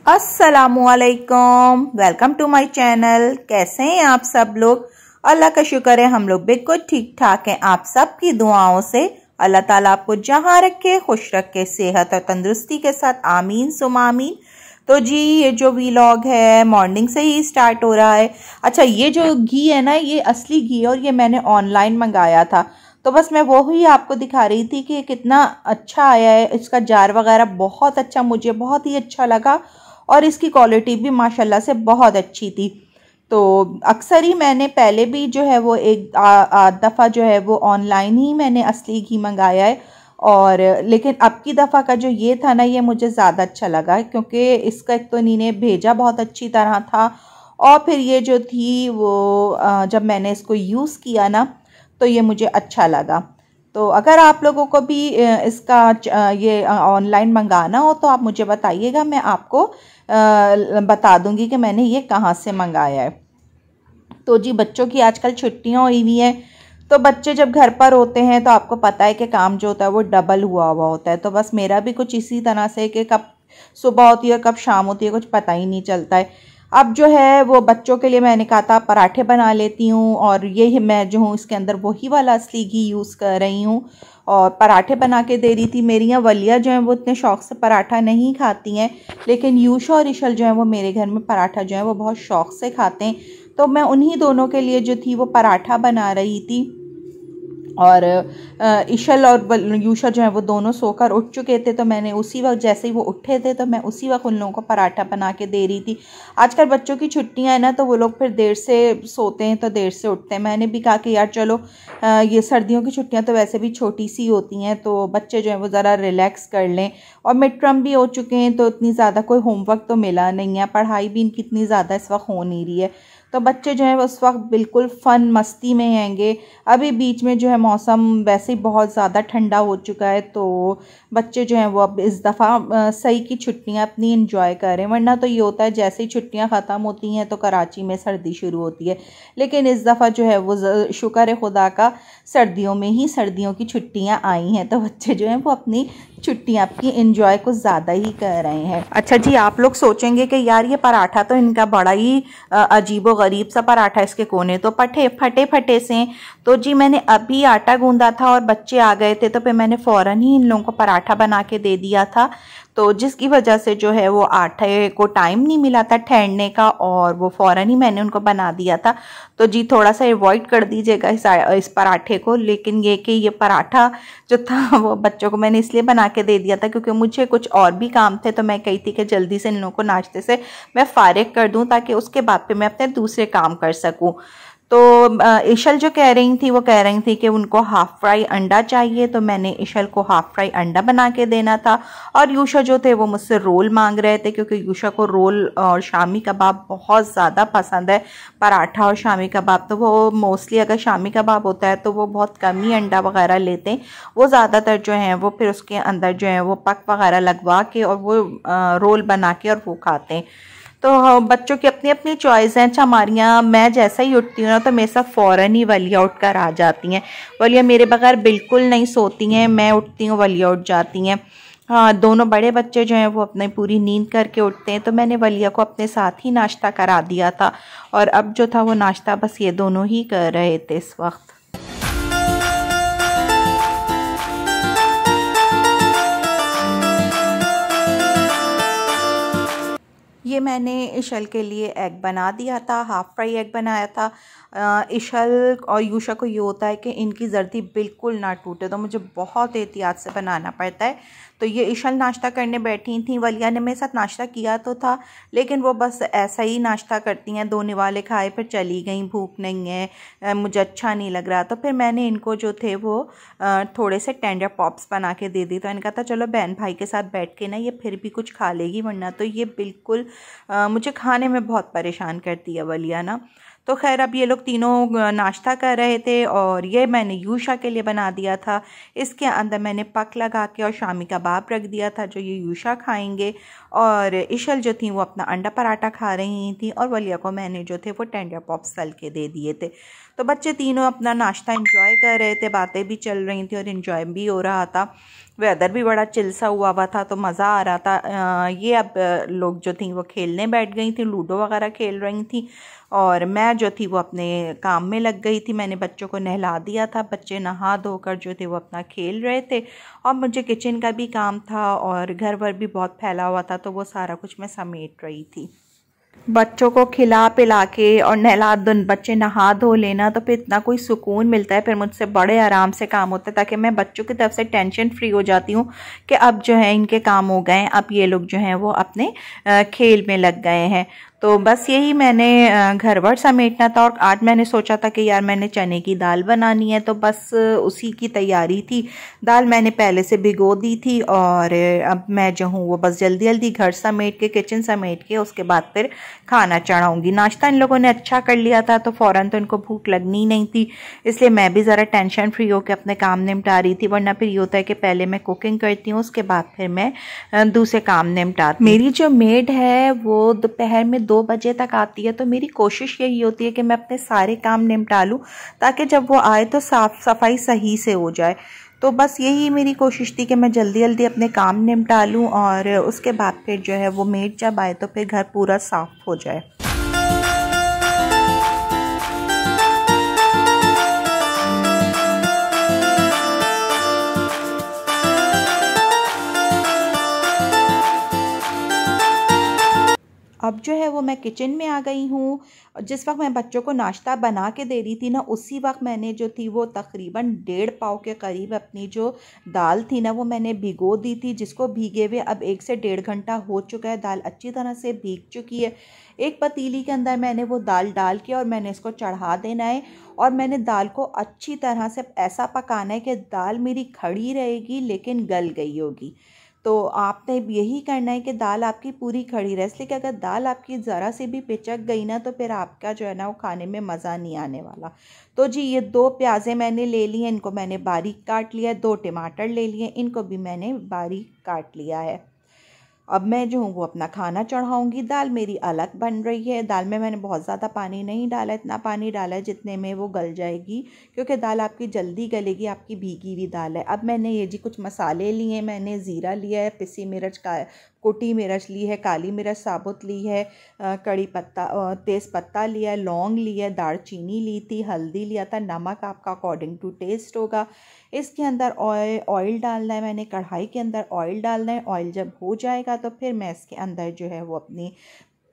अस्सलामुअलैकुम, welcome to my channel. कैसे हैं आप सब लोग? अल्लाह का शुक्र है हम लोग बिल्कुल ठीक ठाक हैं। आप सब की दुआओं से अल्लाह ताला आपको जहां रखे खुश रखे, सेहत और तंदुरुस्ती के साथ, आमीन सुम आमीन। तो जी ये जो वीलॉग है मॉर्निंग से ही स्टार्ट हो रहा है। अच्छा, ये जो घी है ना, ये असली घी है और ये मैंने ऑनलाइन मंगाया था। तो बस मैं वो ही आपको दिखा रही थी कि कितना अच्छा आया है। इसका जार वगैरह बहुत अच्छा, मुझे बहुत ही अच्छा लगा और इसकी क्वालिटी भी माशाल्लाह से बहुत अच्छी थी। तो अक्सर ही मैंने पहले भी जो है वो एक दफ़ा जो है वो ऑनलाइन ही मैंने असली घी मंगाया है, और लेकिन अब की दफ़ा का जो ये था ना, ये मुझे ज़्यादा अच्छा लगा क्योंकि इसका एक तो इन्होंने भेजा बहुत अच्छी तरह था, और फिर ये जो थी वो जब मैंने इसको यूज़ किया ना तो ये मुझे अच्छा लगा। तो अगर आप लोगों को भी इसका ये ऑनलाइन मंगाना हो तो आप मुझे बताइएगा, मैं आपको बता दूंगी कि मैंने ये कहाँ से मंगाया है। तो जी बच्चों की आजकल छुट्टियां हुई हुई हैं, तो बच्चे जब घर पर होते हैं तो आपको पता है कि काम जो होता है वो डबल हुआ होता है। तो बस मेरा भी कुछ इसी तरह से कि कब सुबह होती है कब शाम होती है कुछ पता ही नहीं चलता है। अब जो है वो बच्चों के लिए मैंने कहा था पराठे बना लेती हूँ, और ये मैं जो हूँ इसके अंदर वही वाला असली घी यूज़ कर रही हूँ और पराठे बना के दे रही थी। मेरी यहाँ वलिया जो है वो इतने शौक़ से पराठा नहीं खाती हैं, लेकिन यूशा और इशल जो है वो मेरे घर में पराठा जो है वो बहुत शौक़ से खाते हैं। तो मैं उन्हीं दोनों के लिए जो थी वो पराठा बना रही थी, और इशल और यूशा जो है वो दोनों सोकर उठ चुके थे। तो मैंने उसी वक्त, जैसे ही वो उठे थे तो मैं उसी वक्त उन लोगों को पराठा बना के दे रही थी। आजकल बच्चों की छुट्टियां हैं ना, तो वो लोग फिर देर से सोते हैं तो देर से उठते हैं। मैंने भी कहा कि यार चलो ये सर्दियों की छुट्टियां तो वैसे भी छोटी सी होती हैं, तो बच्चे जो है वो ज़रा रिलैक्स कर लें। और मिड टर्म भी हो चुके हैं तो इतनी ज़्यादा कोई होमवर्क तो मिला नहीं है, पढ़ाई भी इनकी इतनी ज़्यादा इस वक्त हो नहीं रही है। तो बच्चे जो है उस वक्त बिल्कुल फ़न मस्ती में हैंगे। अभी बीच में जो है मौसम वैसे ही बहुत ज़्यादा ठंडा हो चुका है, तो बच्चे जो हैं वो अब इस दफ़ा सही की छुट्टियां अपनी एंजॉय कर रहे हैं। वरना तो ये होता है जैसे ही छुट्टियां ख़त्म होती हैं तो कराची में सर्दी शुरू होती है, लेकिन इस दफ़ा जो है वो शुक्र है खुदा का, सर्दियों में ही सर्दियों की छुट्टियां आई हैं, तो बच्चे जो हैं वो अपनी छुट्टियां आपकी एंजॉय कुछ ज़्यादा ही कर रहे हैं। अच्छा जी, आप लोग सोचेंगे कि यार ये पराठा तो इनका बड़ा ही अजीबो गरीब सा पराठा, इसके कोने तो फटे फटे से। तो जी मैंने अभी आटा गूंदा था और बच्चे आ गए थे, तो फिर मैंने फ़ौरन ही इन लोगों को पराठा बना के दे दिया था। तो जिसकी वजह से जो है वो आटे को टाइम नहीं मिला था ठहरने का, और वो फ़ौरन ही मैंने उनको बना दिया था। तो जी थोड़ा सा अवॉइड कर दीजिएगा इस पराठे को। लेकिन ये कि ये पराठा जो था वो बच्चों को मैंने इसलिए बना के दे दिया था क्योंकि मुझे कुछ और भी काम थे, तो मैं कही थी कि जल्दी से इन लोगों को नाश्ते से मैं फ़ारिग कर दूं ताकि उसके बाद पे मैं अपने दूसरे काम कर सकूं। तो इशल जो कह रही थी वो कह रही थी कि उनको हाफ़ फ्राई अंडा चाहिए, तो मैंने इशल को हाफ़ फ्राई अंडा बना के देना था। और यूशा जो थे वो मुझसे रोल मांग रहे थे क्योंकि यूशा को रोल और शामी कबाब बहुत ज़्यादा पसंद है। पराठा और शामी कबाब तो वो मोस्टली, अगर शामी कबाब होता है तो वो बहुत कम ही अंडा वगैरह लेते हैं, वो ज़्यादातर जो हैं वो फिर उसके अंदर जो है वो पक वगैरह लगवा के और वो रोल बना के और वो खाते हैं। तो बच्चों की अपनी अपनी चॉइस है। अच्छा, हमारियाँ मैं जैसा ही उठती हूँ ना तो मेरे साथ फ़ौरन ही वलिया उठ कर आ जाती हैं। वलिया मेरे बगैर बिल्कुल नहीं सोती हैं, मैं उठती हूँ वलिया उठ जाती हैं। हाँ, दोनों बड़े बच्चे जो हैं वो अपनी पूरी नींद करके उठते हैं, तो मैंने वलिया को अपने साथ ही नाश्ता करा दिया था, और अब जो था वो नाश्ता बस ये दोनों ही कर रहे थे इस वक्त। ये मैंने इशल के लिए एग बना दिया था, हाफ़ फ्राई एग बनाया था। इशल और यूशा को ये होता है कि इनकी जर्दी बिल्कुल ना टूटे, तो मुझे बहुत एहतियात से बनाना पड़ता है। तो ये इशल नाश्ता करने बैठी थी, वलिया ने मेरे साथ नाश्ता किया तो था, लेकिन वो बस ऐसा ही नाश्ता करती हैं, 2 निवाले खाए फिर चली गई, भूख नहीं है, मुझे अच्छा नहीं लग रहा। तो फिर मैंने इनको जो थे वो थोड़े से टेंडर पॉप्स बना के दे दी। तो मैंने कहा था चलो बहन भाई के साथ बैठ के ना ये फिर भी कुछ खा लेगी, वरना तो ये बिल्कुल मुझे खाने में बहुत परेशान करती है वलिया ना। तो खैर अब ये लोग तीनों नाश्ता कर रहे थे और ये मैंने यूशा के लिए बना दिया था। इसके अंदर मैंने पक लगा के और शामी कबाब रख दिया था जो ये यूशा खाएंगे, और इशल जो थी वो अपना अंडा पराठा खा रही थी, और वलिया को मैंने जो थे वो टेंडर पॉप्स तल के दे दिए थे। तो बच्चे तीनों अपना नाश्ता एंजॉय कर रहे थे, बातें भी चल रही थी और एंजॉय भी हो रहा था। वेदर भी बड़ा चिल सा हुआ था तो मज़ा आ रहा था। ये अब लोग जो थी वो खेलने बैठ गई थी, लूडो वगैरह खेल रही थी, और मैं जो थी वो अपने काम में लग गई थी। मैंने बच्चों को नहला दिया था, बच्चे नहा धोकर जो थे वो अपना खेल रहे थे, और मुझे किचन का भी काम था और घर वर भी बहुत फैला हुआ था, तो वो सारा कुछ मैं समेट रही थी। बच्चों को खिला पिला के और नहला बच्चे नहा धो लेना तो फिर इतना कोई सुकून मिलता है, फिर मुझसे बड़े आराम से काम होता है, ताकि मैं बच्चों की तरफ से टेंशन फ्री हो जाती हूँ कि अब जो है इनके काम हो गए, अब ये लोग जो हैं वो अपने खेल में लग गए हैं। तो बस यही मैंने घर वर समेटना था, और आज मैंने सोचा था कि यार मैंने चने की दाल बनानी है, तो बस उसी की तैयारी थी। दाल मैंने पहले से भिगो दी थी, और अब मैं जो हूँ वो बस जल्दी जल्दी घर समेट के, किचन समेट के उसके बाद फिर खाना चढ़ाऊँगी। नाश्ता इन लोगों ने अच्छा कर लिया था तो फ़ौरन तो इनको भूख लगनी नहीं थी, इसलिए मैं भी ज़रा टेंशन फ्री होकर अपने काम निपटा रही थी, वरना फिर ये होता है कि पहले मैं कुकिंग करती हूँ, उसके बाद फिर मैं दूसरे काम निपटाती हूँ। मेरी जो मेड है वो दोपहर में 2 बजे तक आती है, तो मेरी कोशिश यही होती है कि मैं अपने सारे काम निपटा लूँ, ताकि जब वो आए तो साफ़ सफाई सही से हो जाए। तो बस यही मेरी कोशिश थी कि मैं जल्दी जल्दी अपने काम निपटा लूँ, और उसके बाद फिर जो है वो मेड जब आए तो फिर घर पूरा साफ़ हो जाए। अब जो है वो मैं किचन में आ गई हूँ। जिस वक्त मैं बच्चों को नाश्ता बना के दे रही थी ना, उसी वक्त मैंने जो थी वो तकरीबन 1.5 पाव के करीब अपनी जो दाल थी ना वो मैंने भिगो दी थी, जिसको भीगे हुए अब 1 से 1.5 घंटा हो चुका है। दाल अच्छी तरह से भीग चुकी है। एक पतीली के अंदर मैंने वो दाल डाल के और मैंने इसको चढ़ा देना है, और मैंने दाल को अच्छी तरह से ऐसा पकाना है कि दाल मेरी खड़ी रहेगी लेकिन गल गई होगी। तो आपने यही करना है कि दाल आपकी पूरी खड़ी रहे, इसलिए कि अगर दाल आपकी ज़रा से भी पिचक गई ना तो फिर आपका जो है ना वो खाने में मज़ा नहीं आने वाला। तो जी ये 2 प्याज़ें मैंने ले ली हैं, इनको मैंने बारीक काट लिया है। 2 टमाटर ले लिए, इनको भी मैंने बारीक काट लिया है। अब मैं जो हूँ वो अपना खाना चढ़ाऊँगी। दाल मेरी अलग बन रही है। दाल में मैंने बहुत ज़्यादा पानी नहीं डाला, इतना पानी डाला है जितने में वो गल जाएगी, क्योंकि दाल आपकी जल्दी गलेगी, आपकी भीगी हुई दाल है। अब मैंने ये जी कुछ मसाले लिए हैं। मैंने ज़ीरा लिया है, पिसी मिर्च का कुटी मिर्च ली है, काली मिर्च साबुत ली है, कड़ी पत्ता तेज़ पत्ता लिया है, लौंग लिया है, दालचीनी ली थी, हल्दी लिया था, नमक आपका अकॉर्डिंग टू टेस्ट होगा। इसके अंदर ऑयल डालना है, मैंने कढ़ाई के अंदर ऑयल डालना है। ऑयल जब हो जाएगा तो फिर मैं इसके अंदर जो है वो अपनी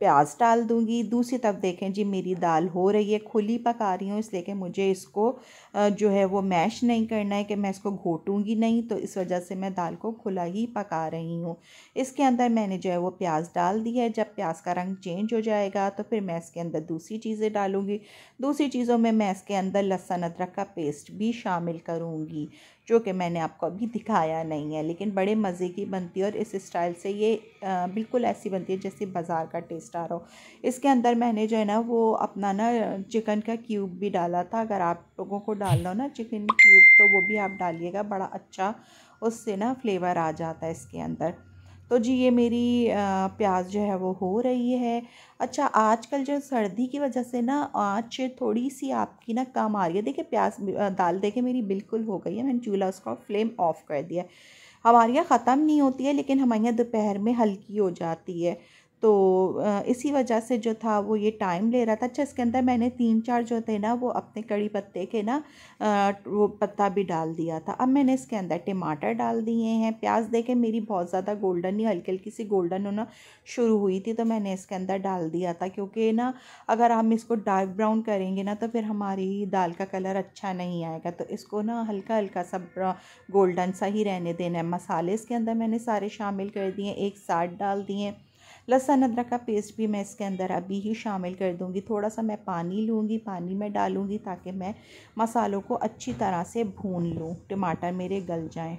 प्याज डाल दूंगी। दूसरी तरफ देखें जी मेरी दाल हो रही है, खुली पका रही हूँ इसलिए कि मुझे इसको जो है वो मैश नहीं करना है, कि मैं इसको घोटूंगी नहीं, तो इस वजह से मैं दाल को खुला ही पका रही हूँ। इसके अंदर मैंने जो है वो प्याज डाल दी है। जब प्याज का रंग चेंज हो जाएगा तो फिर मैं इसके अंदर दूसरी चीज़ें डालूँगी। दूसरी चीज़ों में मैं इसके अंदर लहसुन अदरक का पेस्ट भी शामिल करूँगी, जो कि मैंने आपको अभी दिखाया नहीं है, लेकिन बड़े मज़े की बनती है। और इस स्टाइल से ये बिल्कुल ऐसी बनती है जैसे बाज़ार का टेस्ट आ रहा हो। इसके अंदर मैंने जो है ना वो अपना ना चिकन का क्यूब भी डाला था। अगर आप लोगों को डालना हो ना चिकन क्यूब तो वो भी आप डालिएगा, बड़ा अच्छा उससे ना फ्लेवर आ जाता है इसके अंदर। तो जी ये मेरी प्याज जो है वो हो रही है। अच्छा आजकल जो सर्दी की वजह से ना आँच थोड़ी सी आपकी ना कम आ रही है। देखिए प्याज दाल देखिए मेरी बिल्कुल हो गई है। मैंने चूल्हा उसका फ्लेम ऑफ कर दिया है। हमारे यहाँ ख़त्म नहीं होती है, लेकिन हमारे यहाँ दोपहर में हल्की हो जाती है, तो इसी वजह से जो था वो ये टाइम ले रहा था। अच्छा इसके अंदर मैंने 3-4 जो थे ना वो अपने कड़ी पत्ते के ना वो पत्ता भी डाल दिया था। अब मैंने इसके अंदर टमाटर डाल दिए हैं। प्याज देखें मेरी बहुत ज़्यादा गोल्डन नहीं, हल्की हल्की सी गोल्डन होना शुरू हुई थी, तो मैंने इसके अंदर डाल दिया था, क्योंकि ना अगर हम इसको डार्क ब्राउन करेंगे ना तो फिर हमारी दाल का कलर अच्छा नहीं आएगा। तो इसको ना हल्का हल्का सा गोल्डन सा ही रहने देना है। मसाले इसके अंदर मैंने सारे शामिल कर दिए, एक साथ डाल दिए। लहसुन अदरक का पेस्ट भी मैं इसके अंदर अभी ही शामिल कर दूंगी। थोड़ा सा मैं पानी लूँगी, पानी में डालूँगी ताकि मैं मसालों को अच्छी तरह से भून लूँ, टमाटर मेरे गल जाएं।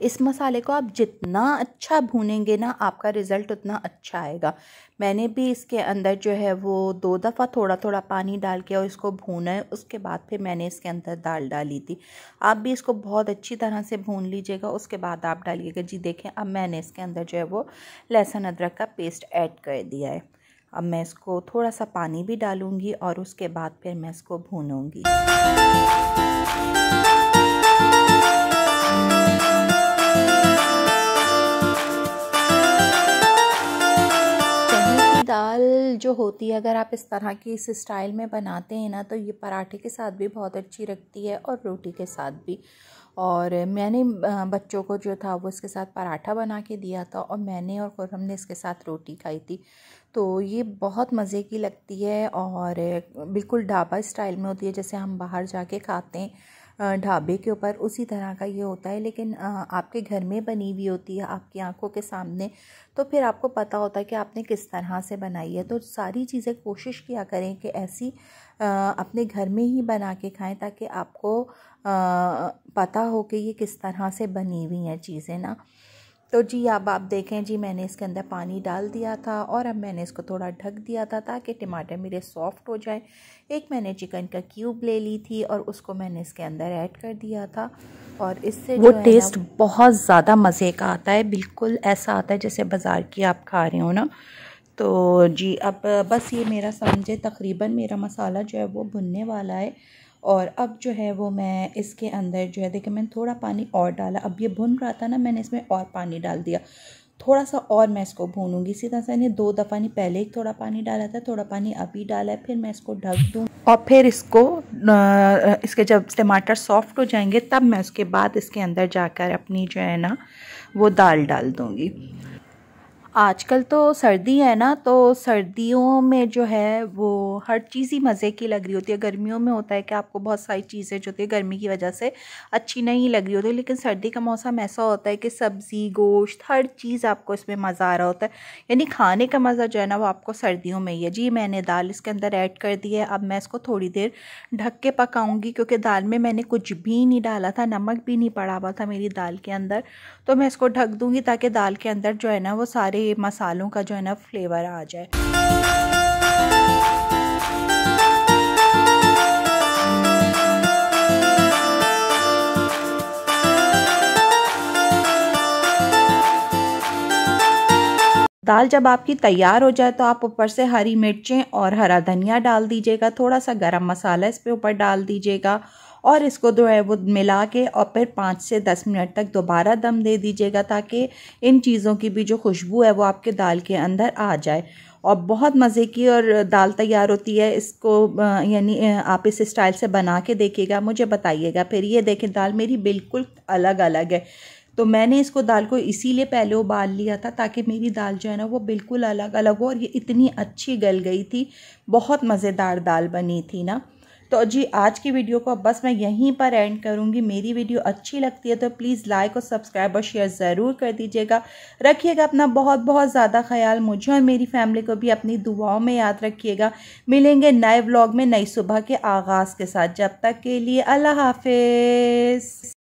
इस मसाले को आप जितना अच्छा भूनेंगे ना, आपका रिज़ल्ट उतना अच्छा आएगा। मैंने भी इसके अंदर जो है वो 2 दफ़ा थोड़ा थोड़ा पानी डाल के और इसको भूना है। उसके बाद फिर मैंने इसके अंदर दाल डाली थी। आप भी इसको बहुत अच्छी तरह से भून लीजिएगा, उसके बाद आप डालिएगा। जी देखें, अब मैंने इसके अंदर जो है वो लहसुन अदरक का पेस्ट ऐड कर दिया है। अब मैं इसको थोड़ा सा पानी भी डालूँगी और उसके बाद फिर मैं इसको भूनूँगी। दाल जो होती है, अगर आप इस तरह की इस स्टाइल में बनाते हैं ना, तो ये पराठे के साथ भी बहुत अच्छी लगती है और रोटी के साथ भी। और मैंने बच्चों को जो था वो इसके साथ पराठा बना के दिया था और मैंने और खुरम ने इसके साथ रोटी खाई थी। तो ये बहुत मज़े की लगती है और बिल्कुल ढाबा स्टाइल में होती है, जैसे हम बाहर जाके खाते हैं ढाबे के ऊपर, उसी तरह का ये होता है। लेकिन आपके घर में बनी हुई होती है, आपकी आंखों के सामने, तो फिर आपको पता होता है कि आपने किस तरह से बनाई है। तो सारी चीज़ें कोशिश किया करें कि ऐसी अपने घर में ही बना के खाएं, ताकि आपको पता हो कि ये किस तरह से बनी हुई हैं चीज़ें ना। तो जी अब आप देखें जी, मैंने इसके अंदर पानी डाल दिया था और अब मैंने इसको थोड़ा ढक दिया था ताकि टमाटर मेरे सॉफ्ट हो जाए। एक मैंने चिकन का क्यूब ले ली थी और उसको मैंने इसके अंदर ऐड कर दिया था और इससे वो टेस्ट बहुत ज़्यादा मज़े का आता है। बिल्कुल ऐसा आता है जैसे बाज़ार की आप खा रहे हो ना। तो जी अब बस ये मेरा समझे तकरीबन मेरा मसाला जो है वो भुनने वाला है। और अब जो है वो मैं इसके अंदर जो है, देखिए मैंने थोड़ा पानी और डाला। अब ये भुन रहा था ना, मैंने इसमें और पानी डाल दिया। थोड़ा सा और मैं इसको भूनूंगी। इसी तरह से मैंने 2 दफ़ा नहीं, पहले ही थोड़ा पानी डाला था, थोड़ा पानी अभी डाला है। फिर मैं इसको ढक दूँ और फिर इसको इसके जब टमाटर सॉफ्ट हो जाएंगे तब मैं उसके बाद इसके अंदर जाकर अपनी जो है ना वो दाल डाल दूँगी। आजकल तो सर्दी है ना, तो सर्दियों में जो है वो हर चीज़ ही मज़े की लग रही होती है। गर्मियों में होता है कि आपको बहुत सारी चीज़ें जो होती है गर्मी की वजह से अच्छी नहीं लग रही होती, लेकिन सर्दी का मौसम ऐसा होता है कि सब्ज़ी गोश्त हर चीज़ आपको इसमें मज़ा आ रहा होता है। यानी खाने का मज़ा जो है ना वो आपको सर्दियों में ही है। जी मैंने दाल इसके अंदर ऐड कर दी है। अब मैं इसको थोड़ी देर ढक के पकाऊँगी, क्योंकि दाल में मैंने कुछ भी नहीं डाला था, नमक भी नहीं पड़ा हुआ था मेरी दाल के अंदर। तो मैं इसको ढक दूँगी ताकि दाल के अंदर जो है ना वो सारे मसालों का जो है ना फ्लेवर आ जाए। दाल जब आपकी तैयार हो जाए तो आप ऊपर से हरी मिर्चें और हरा धनिया डाल दीजिएगा। थोड़ा सा गरम मसाला इस पे ऊपर डाल दीजिएगा और इसको जो है वो मिला के और फिर 5 से 10 मिनट तक दोबारा दम दे दीजिएगा, ताकि इन चीज़ों की भी जो खुशबू है वो आपके दाल के अंदर आ जाए। और बहुत मज़े की और दाल तैयार होती है। इसको यानी आप इस स्टाइल से बना के देखिएगा, मुझे बताइएगा फिर। ये देखें दाल मेरी बिल्कुल अलग अलग है। तो मैंने इसको दाल को इसीलिए पहले उबाल लिया था ताकि मेरी दाल जो है ना वो बिल्कुल अलग अलग हो, और ये इतनी अच्छी गल गई थी, बहुत मज़ेदार दाल बनी थी ना। तो जी आज की वीडियो को बस मैं यहीं पर एंड करूँगी। मेरी वीडियो अच्छी लगती है तो प्लीज़ लाइक और सब्सक्राइब और शेयर ज़रूर कर दीजिएगा। रखिएगा अपना बहुत बहुत ज़्यादा ख्याल। मुझे और मेरी फैमिली को भी अपनी दुआओं में याद रखिएगा। मिलेंगे नए व्लॉग में नई सुबह के आगाज़ के साथ। जब तक के लिए अल्लाह हाफिज़।